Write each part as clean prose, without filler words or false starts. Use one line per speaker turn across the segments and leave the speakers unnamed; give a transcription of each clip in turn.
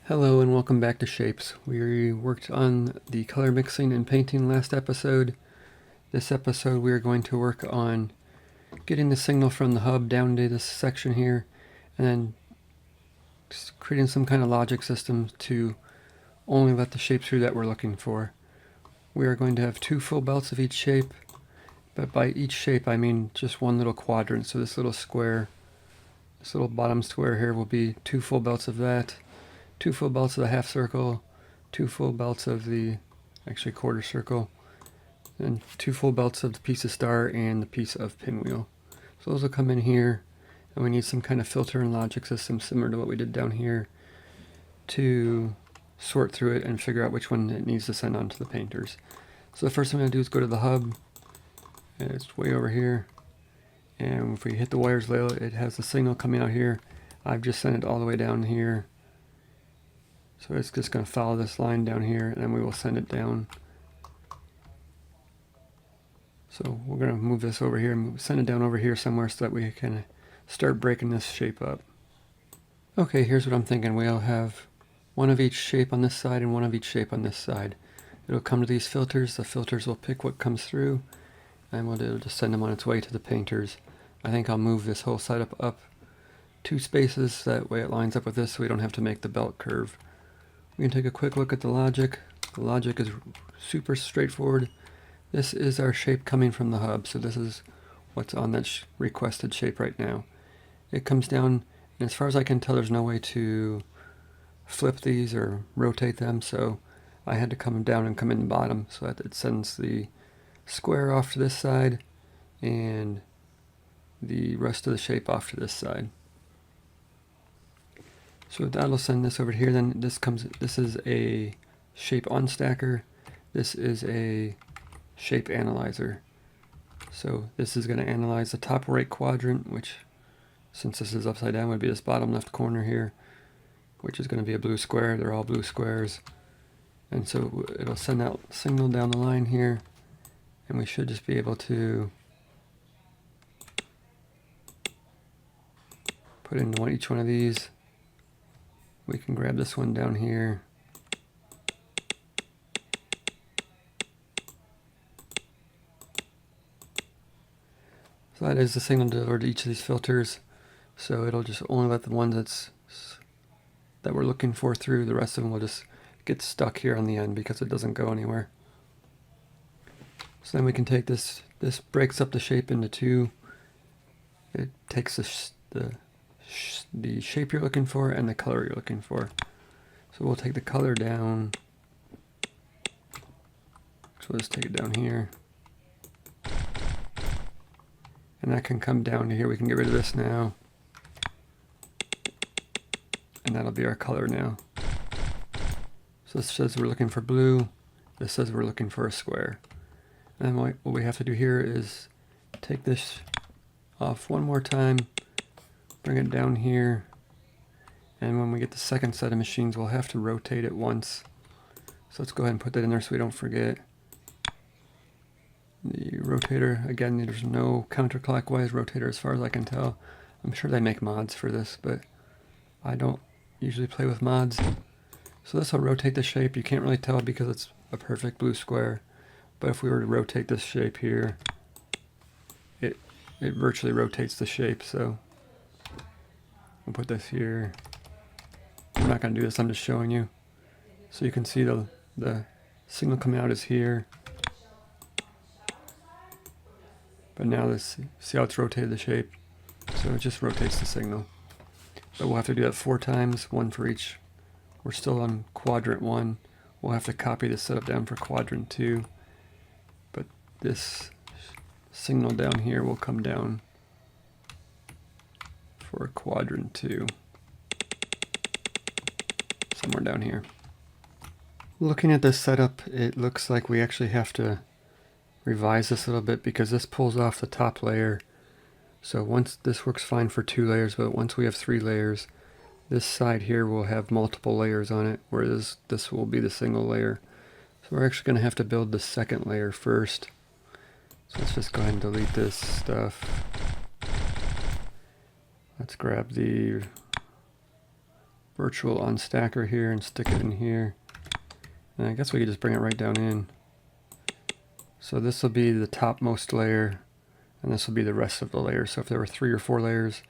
Hello and welcome back to Shapes. We worked on the color mixing and painting last episode. This episode we are going to work on getting the signal from the hub down to this section here and then creating some kind of logic system to only let the shape through that we're looking for. We are going to have two full belts of each shape, but by each shape I mean just one little quadrant. So this little square, this little bottom square here will be two full belts of that. Two full belts of the half circle, two full belts of the quarter circle, and two full belts of the piece of star and the piece of pinwheel. So those will come in here, and we need some kind of filter and logic system similar to what we did down here to sort through it and figure out which one it needs to send on to the painters. So the first thing I'm going to do is go to the hub, and it's way over here, and if we hit the wires label, it has the signal coming out here. I've just sent it all the way down here. So it's just going to follow this line down here, and then we will send it down. So we're going to move this over here and send it down over here somewhere so that we can start breaking this shape up. Okay, here's what I'm thinking. We'll have one of each shape on this side and one of each shape on this side. It'll come to these filters. The filters will pick what comes through, and we'll just send them on its way to the painters. I think I'll move this whole side up 2 spaces. That way it lines up with this so we don't have to make the belt curve. We can take a quick look at the logic. The logic is super straightforward. This is our shape coming from the hub, so this is what's on that requested shape right now. It comes down, and as far as I can tell, there's no way to flip these or rotate them, so I had to come down and come in the bottom so that it sends the square off to this side and the rest of the shape off to this side. So that'll send this over here. Then this is a shape unstacker. This is a shape analyzer. So this is going to analyze the top right quadrant, which, since this is upside down, would be this bottom left corner here, which is going to be a blue square. They're all blue squares. And so it'll send that signal down the line here, and we should just be able to put into each one of these. We can grab this one down here. So that is the signal delivered to each of these filters. So it'll just only let the ones that we're looking for through. The rest of them will just get stuck here on the end because it doesn't go anywhere. So then we can take this. This breaks up the shape into two. It takes the shape you're looking for and the color you're looking for. So we'll take the color down. So we'll just take it down here. And that can come down to here. We can get rid of this now. And that'll be our color now. So this says we're looking for blue. This says we're looking for a square. And what we have to do here is take this off one more time. Bring it down here, and when we get the second set of machines, we'll have to rotate it once. So let's go ahead and put that in there so we don't forget. The rotator, again, there's no counterclockwise rotator as far as I can tell. I'm sure they make mods for this, but I don't usually play with mods. So this will rotate the shape. You can't really tell because it's a perfect blue square, but if we were to rotate this shape here, it virtually rotates the shape. So I'll put this here. I'm not going to do this, I'm just showing you. So you can see the signal coming out is here. But now see how it's rotated the shape? So it just rotates the signal. But we'll have to do that 4 times, one for each. We're still on quadrant 1. We'll have to copy the setup down for quadrant 2. But this signal down here will come down for quadrant 2, somewhere down here. Looking at this setup, it looks like we actually have to revise this a little bit because this pulls off the top layer. So once this works fine for 2 layers, but once we have 3 layers, this side here will have multiple layers on it, whereas this will be the single layer. So we're actually going to have to build the second layer first. So let's just go ahead and delete this stuff. Let's grab the virtual unstacker here and stick it in here. And I guess we could just bring it right down in. So this will be the topmost layer, and this will be the rest of the layers. So if there were 3 or 4 layers,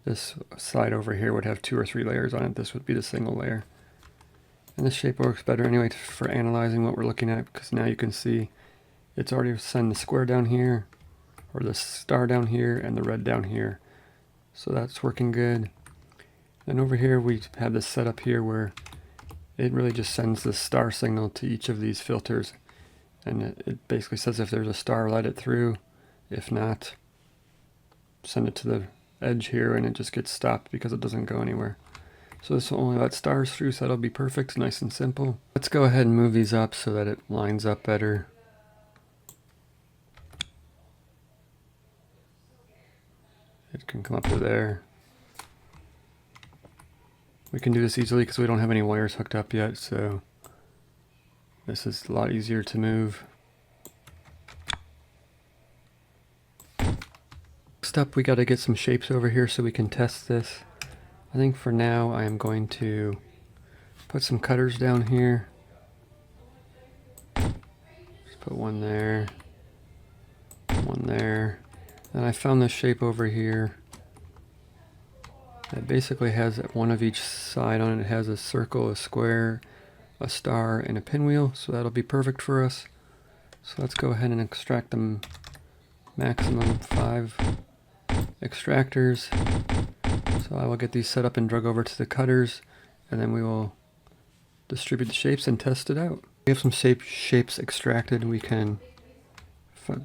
this side over here would have 2 or 3 layers on it. This would be the single layer. And this shape works better anyway for analyzing what we're looking at, because now you can see it's already assigned the square down here, or the star down here, and the red down here. So that's working good. And over here we have this setup here where it really just sends the star signal to each of these filters. And it basically says if there's a star, let it through. If not, send it to the edge here, and it just gets stopped because it doesn't go anywhere. So this will only let stars through, so that'll be perfect, nice and simple. Let's go ahead and move these up so that it lines up better. It can come up to there. We can do this easily because we don't have any wires hooked up yet, so this is a lot easier to move. Next up, we got to get some shapes over here so we can test this. I think for now I am going to put some cutters down here. Just put one there, one there. And I found this shape over here. It basically has one of each side on it. It has a circle, a square, a star, and a pinwheel, so that'll be perfect for us. So let's go ahead and extract them maximum 5 extractors. So I will get these set up and drug over to the cutters, and then we will distribute the shapes and test it out. We have some shapes extracted. We can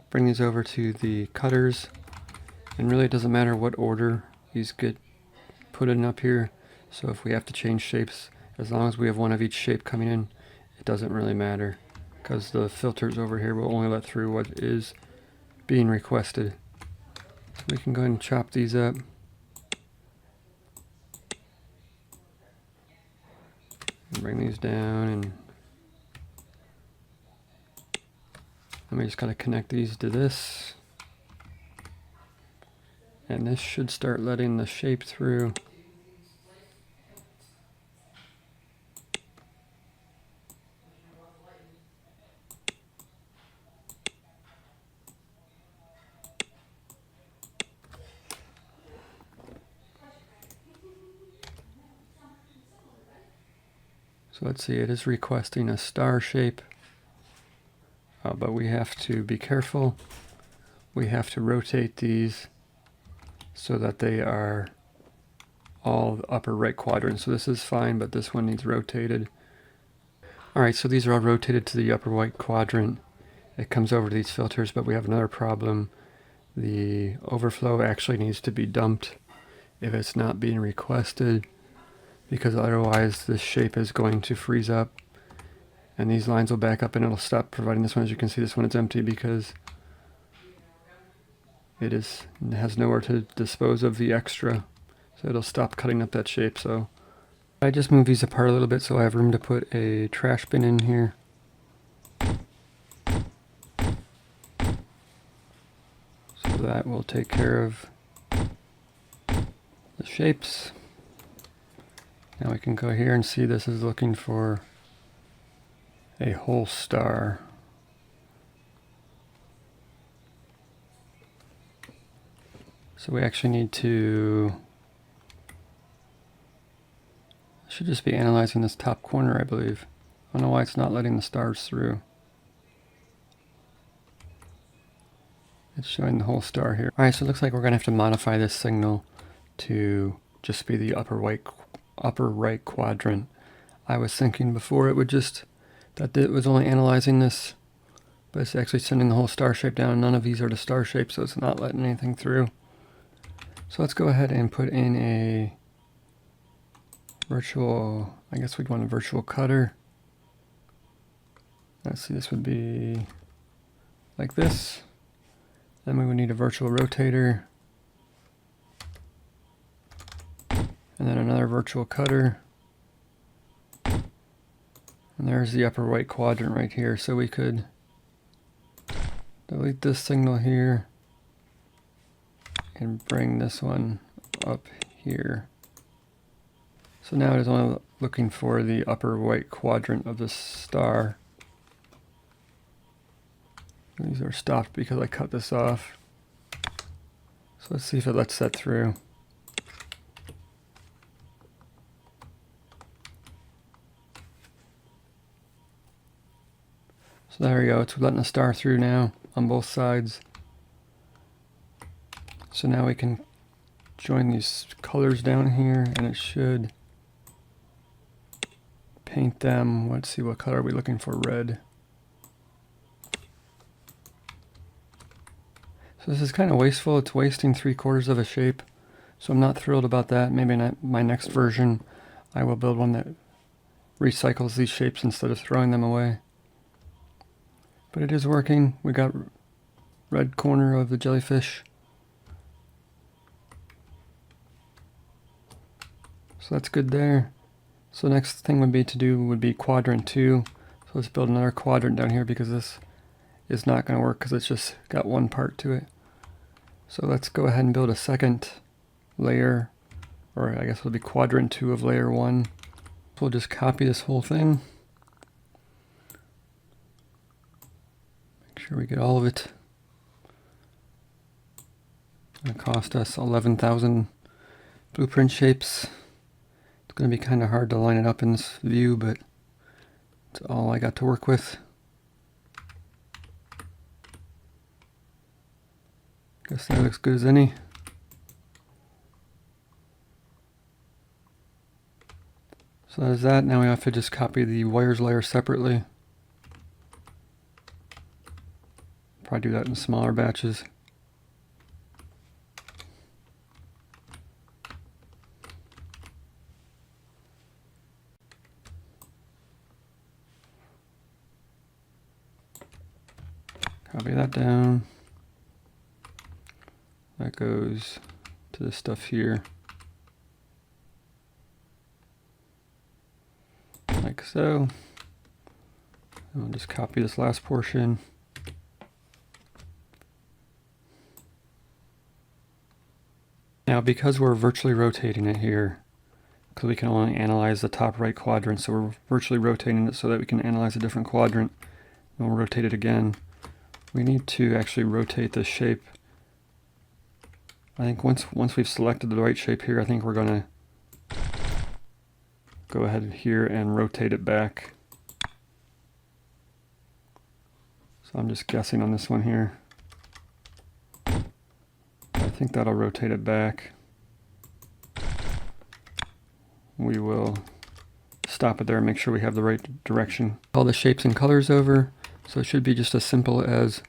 bring these over to the cutters, and really it doesn't matter what order these get put in up here. So if we have to change shapes, as long as we have one of each shape coming in, it doesn't really matter, because the filters over here will only let through what is being requested. So we can go ahead and chop these up. Bring these down, and we just gotta connect these to this, and this should start letting the shape through. So let's see, it is requesting a star shape, but we have to be careful. We have to rotate these so that they are all the upper right quadrant. So this is fine, but this one needs rotated. Alright, so these are all rotated to the upper right quadrant. It comes over to these filters, but we have another problem. The overflow actually needs to be dumped if it's not being requested, because otherwise this shape is going to freeze up and these lines will back up and it'll stop providing this one. As you can see, this one is empty because it has nowhere to dispose of the extra, so it'll stop cutting up that shape. So I just moved these apart a little bit so I have room to put a trash bin in here. So that will take care of the shapes. Now we can go here and see this is looking for a whole star. So we actually need to, I should just be analyzing this top corner, I believe. I don't know why it's not letting the stars through. It's showing the whole star here. Alright, so it looks like we're going to have to modify this signal to just be the upper right quadrant. I was thinking before it would just, that it was only analyzing this, but it's actually sending the whole star shape down. None of these are the star shape, so it's not letting anything through. So let's go ahead and put in a virtual, I guess we'd want a virtual cutter. Let's see, this would be like this. Then we would need a virtual rotator, and then another virtual cutter. And there's the upper right quadrant right here. So we could delete this signal here and bring this one up here. So now it is only looking for the upper right quadrant of the star. These are stopped because I cut this off. So let's see if it lets that through. So there we go, it's letting the star through now on both sides. So now we can join these colors down here and it should paint them. Let's see, what color are we looking for? Red. So this is kind of wasteful. It's wasting 3/4 of a shape. So I'm not thrilled about that. Maybe in my next version I will build one that recycles these shapes instead of throwing them away. But it is working. We got red corner of the jellyfish. So that's good there. So next thing would be quadrant 2. So let's build another quadrant down here because this is not going to work because it's just got one part to it. So let's go ahead and build a second layer, or I guess it'll be quadrant 2 of layer 1. So we'll just copy this whole thing. Make sure we get all of it. It's going to cost us 11,000 blueprint shapes. It's going to be kind of hard to line it up in this view, but it's all I got to work with. Guess that looks good as any. So that is that. Now we have to just copy the wires layer separately. Probably do that in smaller batches. Copy that down. That goes to this stuff here. Like so. And I'll just copy this last portion. Now because we're virtually rotating it here, because we can only analyze the top right quadrant, so we're virtually rotating it so that we can analyze a different quadrant, and we'll rotate it again. We need to actually rotate this shape. I think once we've selected the right shape here, I think we're going to go ahead here and rotate it back. So I'm just guessing on this one here. I think that'll rotate it back. We will stop it there and make sure we have the right direction. All the shapes and colors over, so it should be just as simple as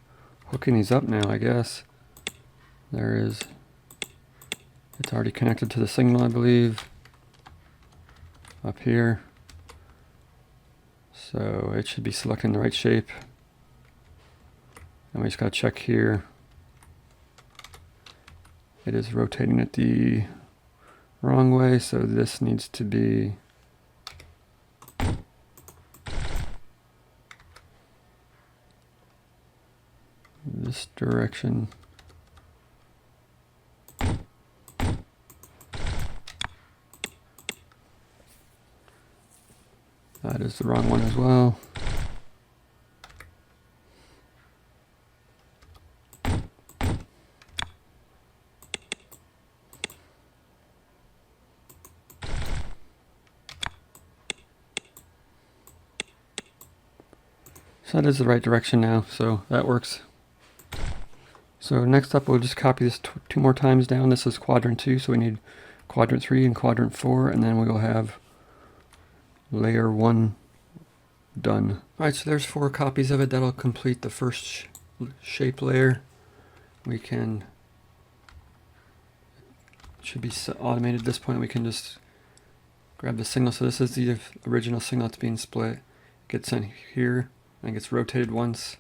hooking these up now, I guess. There is. It's already connected to the signal, I believe, up here. So it should be selecting the right shape. And we just got to check here. It is rotating it the wrong way, so this needs to be this direction. That is the wrong one as well. So that is the right direction now, so that works. So next up we'll just copy this 2 more times down. This is quadrant 2, so we need quadrant 3 and quadrant 4, and then we'll have layer 1 done. Alright, so there's 4 copies of it. That'll complete the first shape layer. We can, it should be automated at this point. We can just grab the signal. So this is the original signal that's being split. It gets sent here and gets rotated once,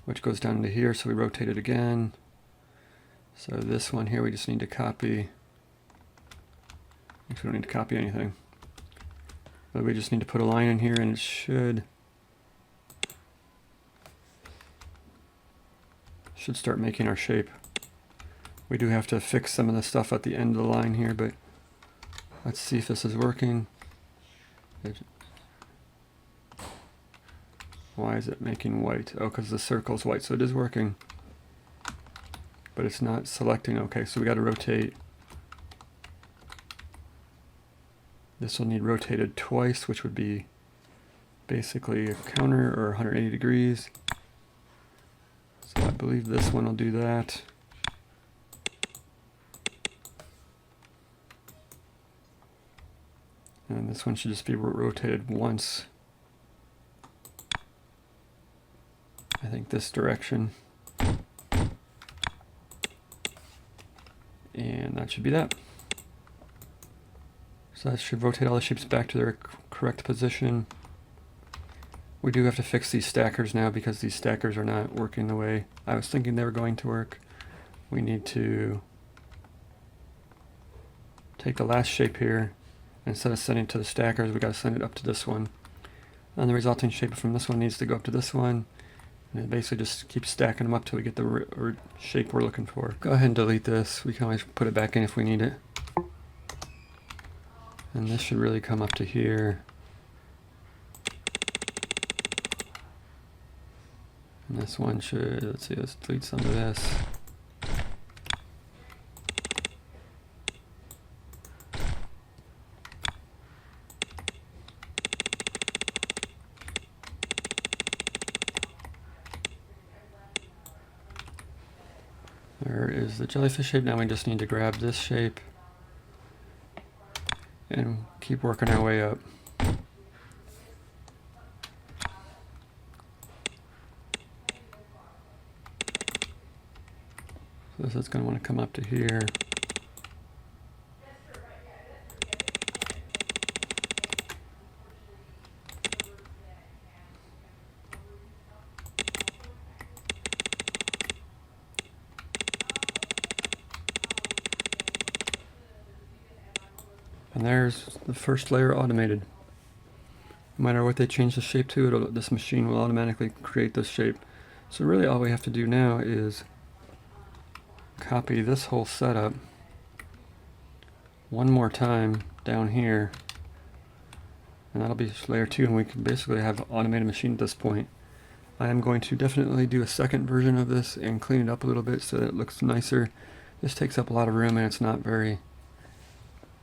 which goes down into here, so we rotate it again. So this one here we just need to copy. Actually, we don't need to copy anything. But we just need to put a line in here and it should start making our shape. We do have to fix some of the stuff at the end of the line here, but Let's see if this is working. Why is it making white? Oh, because the circle's white, so it is working. But it's not selecting. Okay, so we got to rotate. This will need rotated twice, which would be basically a counter or 180 degrees. So I believe this one will do that. And this one should just be rotated once. I think this direction. And that should be that. So that should rotate all the shapes back to their correct position. We do have to fix these stackers now because these stackers are not working the way I was thinking they were going to work. We need to take the last shape here. Instead of sending it to the stackers, we got to send it up to this one. And the resulting shape from this one needs to go up to this one. And it basically just keeps stacking them up till we get the shape we're looking for. Go ahead and delete this. We can always put it back in if we need it. And this should really come up to here. And this one should, let's see, let's delete some of this. There is the jellyfish shape. Now we just need to grab this shape and keep working our way up. So this is going to want to come up to here. And there's the first layer automated. No matter what they change the shape to, this machine will automatically create this shape. So really all we have to do now is copy this whole setup one more time down here. And that'll be layer 2, and we can basically have an automated machine at this point. I am going to definitely do a second version of this and clean it up a little bit so that it looks nicer. This takes up a lot of room and it's not very,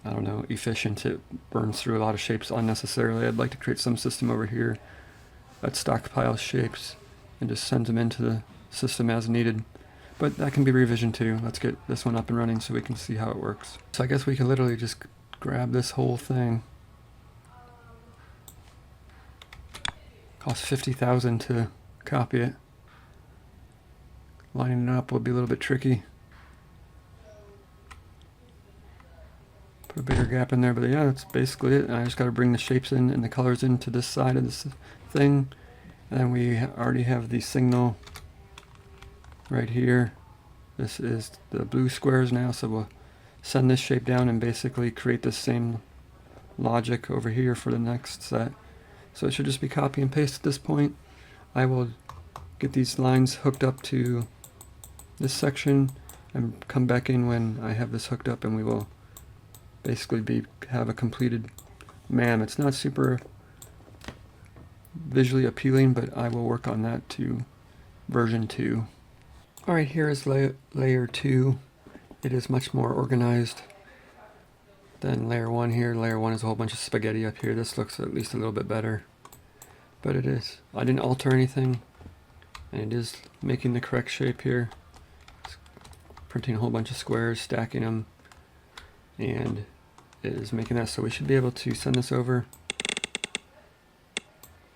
I don't know, efficient. It burns through a lot of shapes unnecessarily. I'd like to create some system over here that stockpiles shapes and just sends them into the system as needed. But that can be revision too. Let's get this one up and running so we can see how it works. So I guess we can literally just grab this whole thing. Costs 50,000 to copy it. Lining it up will be a little bit tricky. Put a bigger gap in there, but yeah, that's basically it. And I just got to bring the shapes in and the colors into this side of this thing. And then we already have the signal right here. This is the blue squares now, so we'll send this shape down and basically create the same logic over here for the next set. So it should just be copy and paste at this point. I will get these lines hooked up to this section and come back in when I have this hooked up, and we will basically have a completed MAM. It's not super visually appealing, but I will work on that to version 2. Alright, here is layer 2. It is much more organized than layer 1 here. Layer 1 is a whole bunch of spaghetti up here. This looks at least a little bit better. But it is. I didn't alter anything, and it is making the correct shape here. It's printing a whole bunch of squares, stacking them, and it is making that. So we should be able to send this over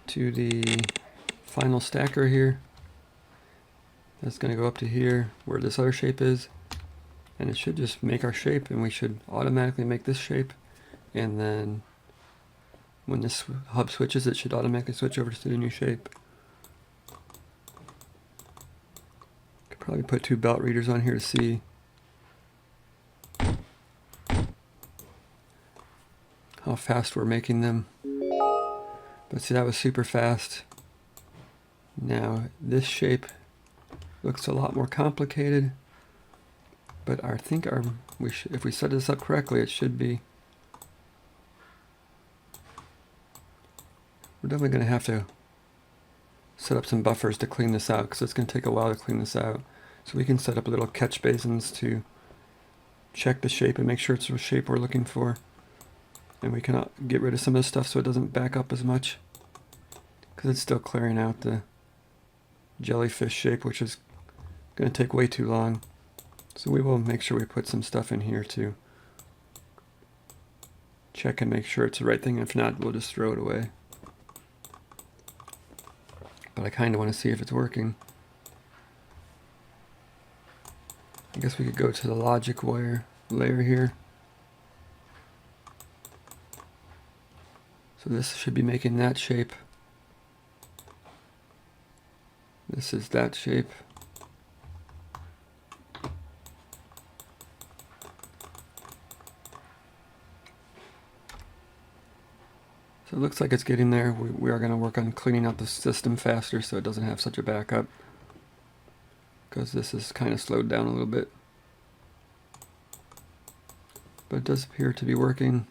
to the final stacker here. That's going to go up to here where this other shape is, and it should just make our shape, and we should automatically make this shape. And then when this hub switches, it should automatically switch over to the new shape. Could probably put 2 belt readers on here to see how fast we're making them. But see, that was super fast. Now this shape looks a lot more complicated, but I think if we set this up correctly, it should be We're definitely going to have to set up some buffers to clean this out because it's going to take a while to clean this out. So we can set up little catch basins to check the shape and make sure it's the shape we're looking for. And we can get rid of some of the stuff so it doesn't back up as much, because it's still clearing out the jellyfish shape, which is going to take way too long. So we will make sure we put some stuff in here to check and make sure it's the right thing. If not, we'll just throw it away. But I kind of want to see if it's working. I guess we could go to the logic wire layer here. So this should be making that shape. This is that shape. So it looks like it's getting there. We are going to work on cleaning out the system faster so it doesn't have such a backup, because this is kind of slowed down a little bit. But it does appear to be working.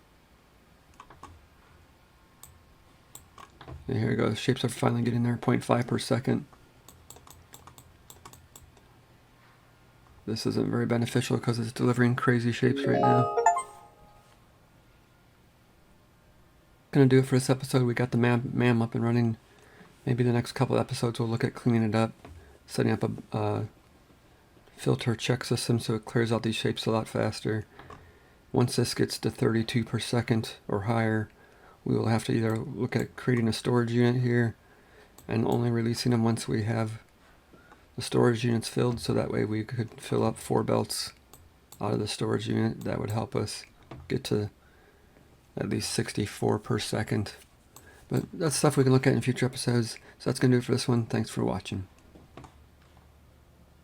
And here we go. The shapes are finally getting there, 0.5 per second. This isn't very beneficial because it's delivering crazy shapes right now. Gonna do it for this episode. We got the MAM up and running. Maybe the next couple episodes we'll look at cleaning it up, setting up a filter check system so it clears out these shapes a lot faster. Once this gets to 32 per second or higher, we will have to either look at creating a storage unit here and only releasing them once we have the storage units filled, so that way we could fill up 4 belts out of the storage unit. That would help us get to at least 64 per second. But that's stuff we can look at in future episodes. So that's going to do it for this one. Thanks for watching.